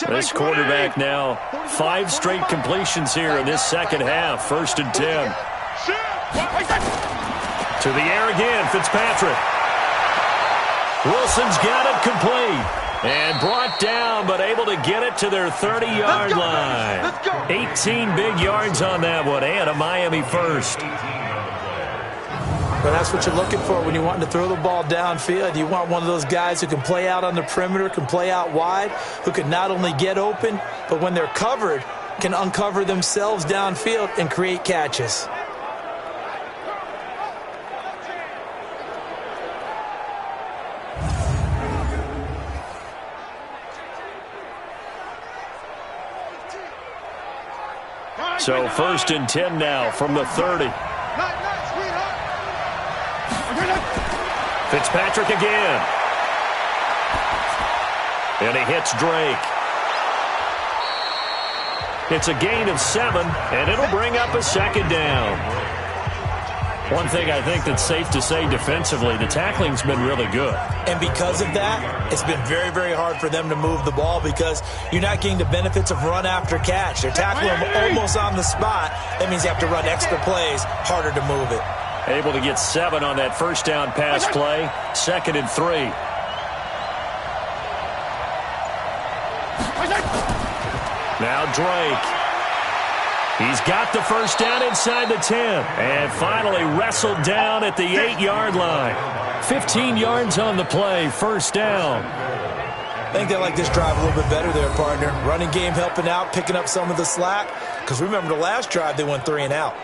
This quarterback now 5 straight completions here in this second half. 1st and 10. To the air again, Fitzpatrick. Wilson's got it complete. And brought down, but able to get it to their 30-yard line. 18 big yards on that one, and a Miami first. But that's what you're looking for when you're wanting to throw the ball downfield. You want one of those guys who can play out on the perimeter, can play out wide, who can not only get open, but when they're covered, can uncover themselves downfield and create catches. So 1st and 10 now from the 30. Fitzpatrick again. And he hits Drake. It's a gain of 7, and it'll bring up a 2nd down. One thing I think that's safe to say defensively, the tackling's been really good. And because of that, it's been very, very hard for them to move the ball because you're not getting the benefits of run after catch. They're tackling them almost on the spot. That means you have to run extra plays, harder to move it. Able to get 7 on that 1st down pass play. 2nd and 3. Now Drake. He's got the 1st down inside the 10. And finally wrestled down at the 8-yard line. 15 yards on the play. 1st down. I think they like this drive a little bit better there, partner. Running game helping out, picking up some of the slack. Because remember the last drive, they went 3 and out.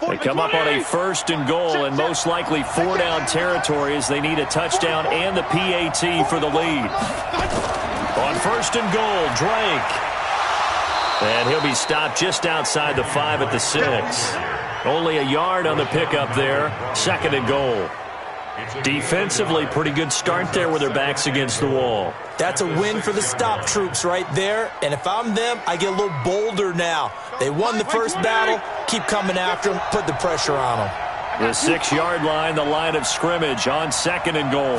They come up on a 1st and goal and most likely 4-down territory as they need a touchdown and the PAT for the lead. On 1st and goal, Drake. And he'll be stopped just outside the 5 at the 6. Only a yard on the pickup there. 2nd and goal. Defensively, pretty good start there with their backs against the wall. That's a win for the stop troops right there. And if I'm them, I get a little bolder now. They won the first battle. Keep coming after them. Put the pressure on them. The 6-yard line, the line of scrimmage on 2nd and goal.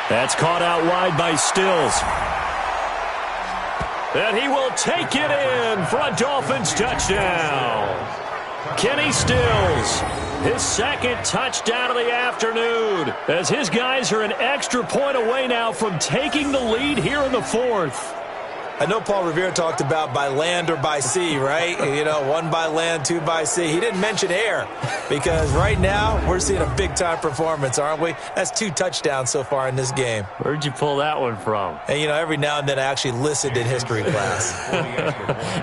That's caught out wide by Stills. And he will take it in for a Dolphins touchdown. Kenny Stills, his 2nd touchdown of the afternoon, as his guys are an extra point away now from taking the lead here in the 4th. I know Paul Revere talked about by land or by sea, right? You know, 1 by land, 2 by sea. He didn't mention air because right now we're seeing a big-time performance, aren't we? That's 2 touchdowns so far in this game. Where'd you pull that one from? And, you know, every now and then I actually listened in history class.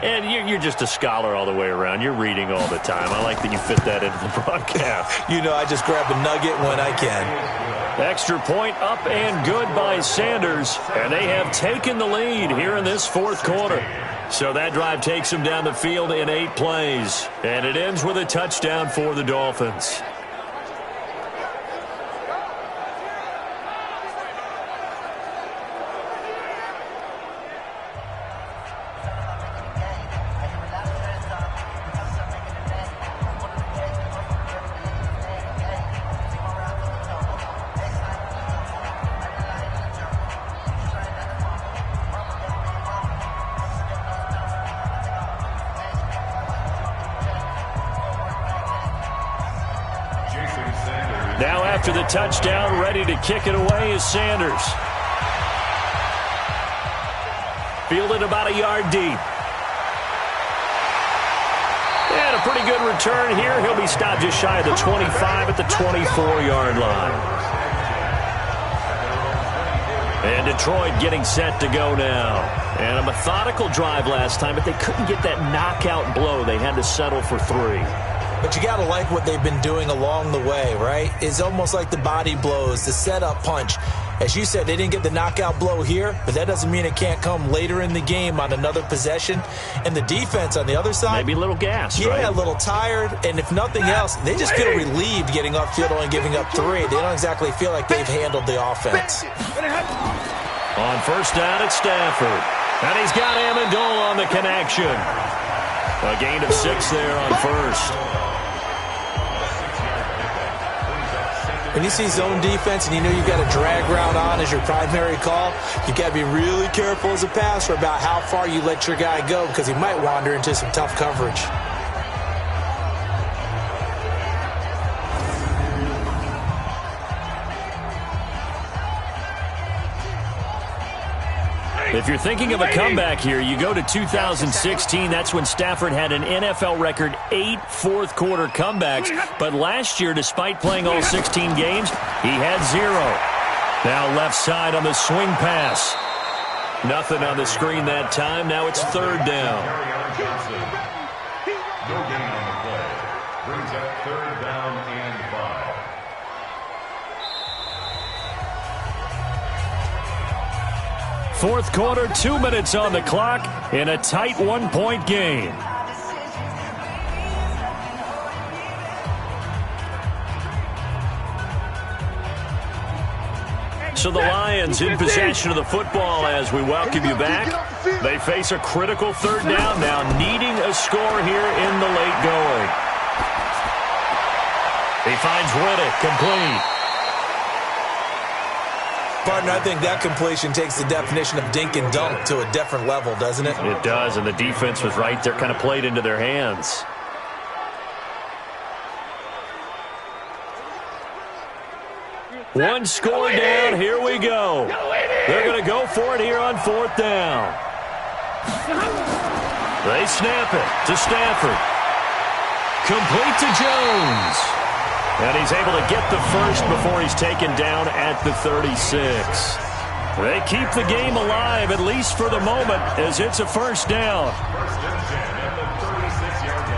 And you're just a scholar all the way around. You're reading all the time. I like that you fit that into the broadcast. You know, I just grab a nugget when I can. Extra point up and good by Sanders, and they have taken the lead here in this 4th quarter. So that drive takes them down the field in 8 plays, and it ends with a touchdown for the Dolphins. Now after the touchdown, ready to kick it away is Sanders. Fielded about a yard deep. And a pretty good return here. He'll be stopped just shy of the 25 at the 24-yard line. And Detroit getting set to go now. And a methodical drive last time, but they couldn't get that knockout blow. They had to settle for 3. But you got to like what they've been doing along the way, right? It's almost like the body blows, the setup punch. As you said, they didn't get the knockout blow here, but that doesn't mean it can't come later in the game on another possession. And the defense on the other side. Maybe a little gassed, right? Yeah, a little tired. And if nothing else, they just feel relieved getting upfield only giving up 3. They don't exactly feel like they've handled the offense. On 1st down, it's Stafford. And he's got Amendola on the connection. A gain of 6 there on 1st. When you see zone defense and you know you've got a drag route on as your primary call, you've got to be really careful as a passer about how far you let your guy go because he might wander into some tough coverage. If you're thinking of a comeback here, you go to 2016. That's when Stafford had an NFL record 8 fourth-quarter comebacks. But last year, despite playing all 16 games, he had 0. Now left side on the swing pass. Nothing on the screen that time. Now it's 3rd down. No gain on the play. Brings up 3rd down and 5. Fourth quarter, 2 minutes on the clock in a tight 1-point game. So the Lions in possession of the football as we welcome you back. They face a critical 3rd down now, needing a score here in the late going. He finds Riddick complete. Partner, I think that completion takes the definition of dink and dunk to a different level, doesn't it? It does, and the defense was right there, kind of played into their hands. One score down, here we go. They're going to go for it here on 4th down. They snap it to Stafford. Complete to Jones. And he's able to get the first before he's taken down at the 36. They keep the game alive, at least for the moment, as it's a 1st down. 1st and 10 at the 36-yard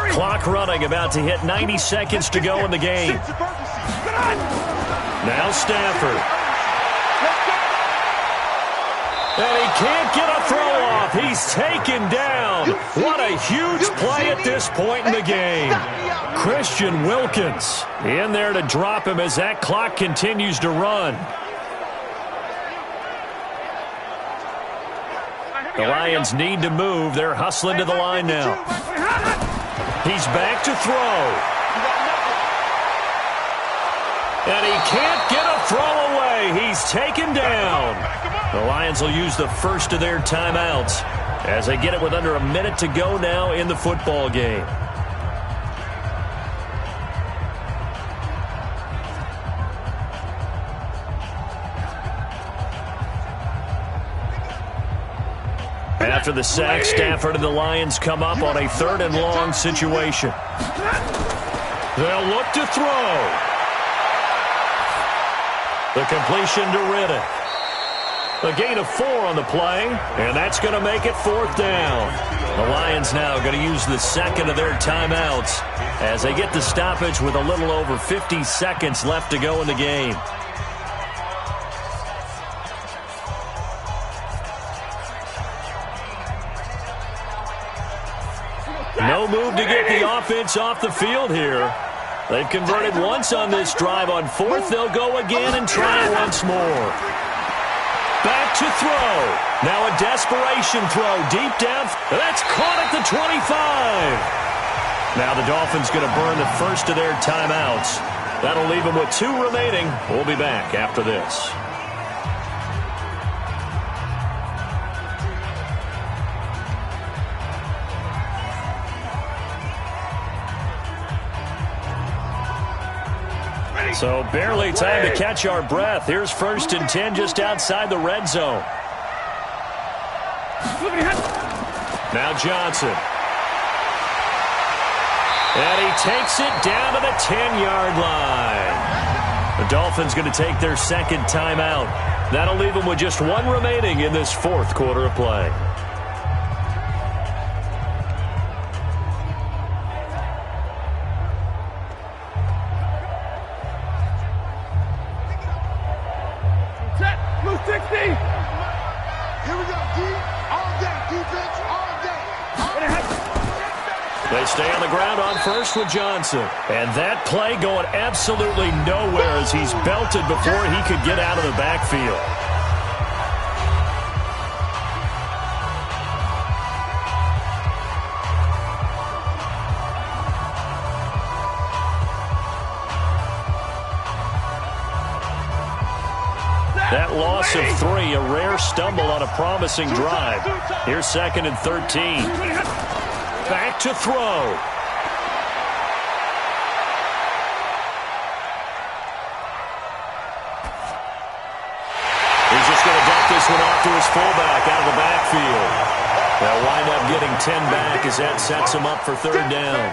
line. Clock running, about to hit 90 seconds to go in the game. Now Stafford. And he can't get a throw off. He's taken down. What a huge play at this point in the game. Christian Wilkins in there to drop him as that clock continues to run. The Lions need to move. They're hustling to the line now. He's back to throw. And he can't get a throw away. He's taken down. The Lions will use the first of their timeouts as they get it with under a minute to go now in the football game. After the sack, Stafford and the Lions come up on a 3rd and long situation. They'll look to throw. The completion to Riddick. A gain of 4 on the play, and that's going to make it 4th down. The Lions now going to use the second of their timeouts as they get the stoppage with a little over 50 seconds left to go in the game. No move to get the offense off the field here. They've converted once on this drive. On 4th, they'll go again and try it once more. Back to throw. Now a desperation throw deep down. That's caught at the 25. Now the Dolphins going to burn the first of their timeouts. That'll leave them with 2 remaining. We'll be back after this. So barely time to catch our breath. Here's 1st and 10 just outside the red zone. Now Johnson. And he takes it down to the 10-yard line. The Dolphins going to take their 2nd timeout. That'll leave them with just 1 remaining in this 4th quarter of play. They stay on the ground on 1st with Johnson. And that play going absolutely nowhere as he's belted before he could get out of the backfield. That loss of 3, a rare stumble on a promising drive. Here's 2nd and 13. Back to throw. He's just going to dump this one off to his fullback out of the backfield. They'll wind up getting 10 back as that sets him up for 3rd down.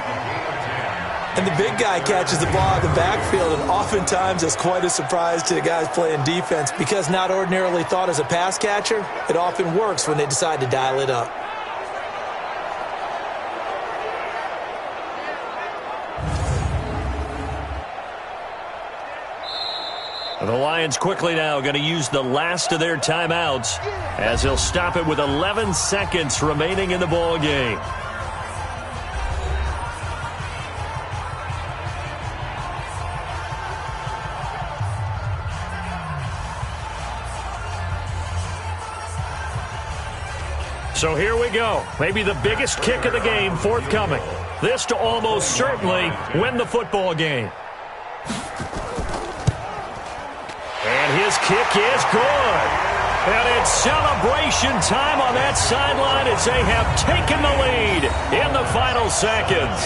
And the big guy catches the ball in the backfield, and oftentimes it's quite a surprise to the guys playing defense because not ordinarily thought as a pass catcher, it often works when they decide to dial it up. The Lions quickly now going to use the last of their timeouts as they'll stop it with 11 seconds remaining in the ball game. So here we go. Maybe the biggest kick of the game forthcoming. This to almost certainly win the football game. And his kick is good. And it's celebration time on that sideline as they have taken the lead in the final seconds.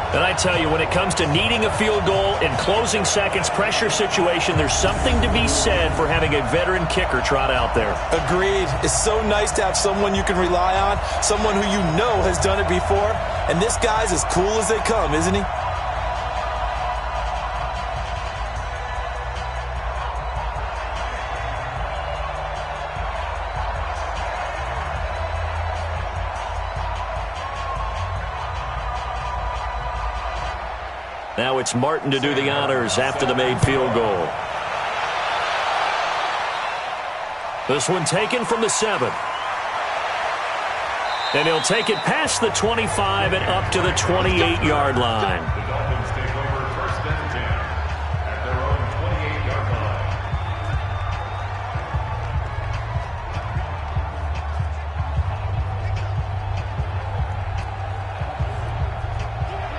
And I tell you, when it comes to needing a field goal in closing seconds pressure situation, there's something to be said for having a veteran kicker trot out there. Agreed. It's so nice to have someone you can rely on, someone who you know has done it before. And this guy's as cool as they come, isn't he? Now it's Martin to do the honors after the made field goal. This one taken from the 7. And he'll take it past the 25 and up to the 28-yard line. The Dolphins take over 1st and 10 at their own 28-yard line.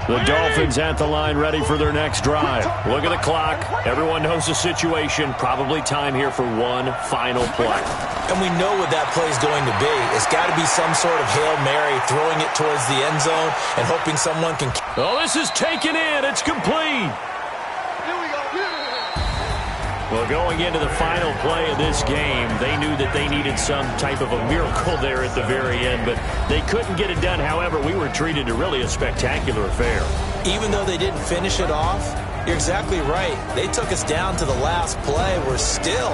The Dolphins at the line ready for their next drive. Look at the clock. Everyone knows the situation. Probably time here for one final play. And we know what that play is going to be. It's got to be some sort of Hail Mary, throwing it towards the end zone and hoping someone can... Oh, this is taken in. It's complete. Well, going into the final play of this game, they knew that they needed some type of a miracle there at the very end, but they couldn't get it done. However, we were treated to really a spectacular affair. Even though they didn't finish it off, you're exactly right. They took us down to the last play. We're still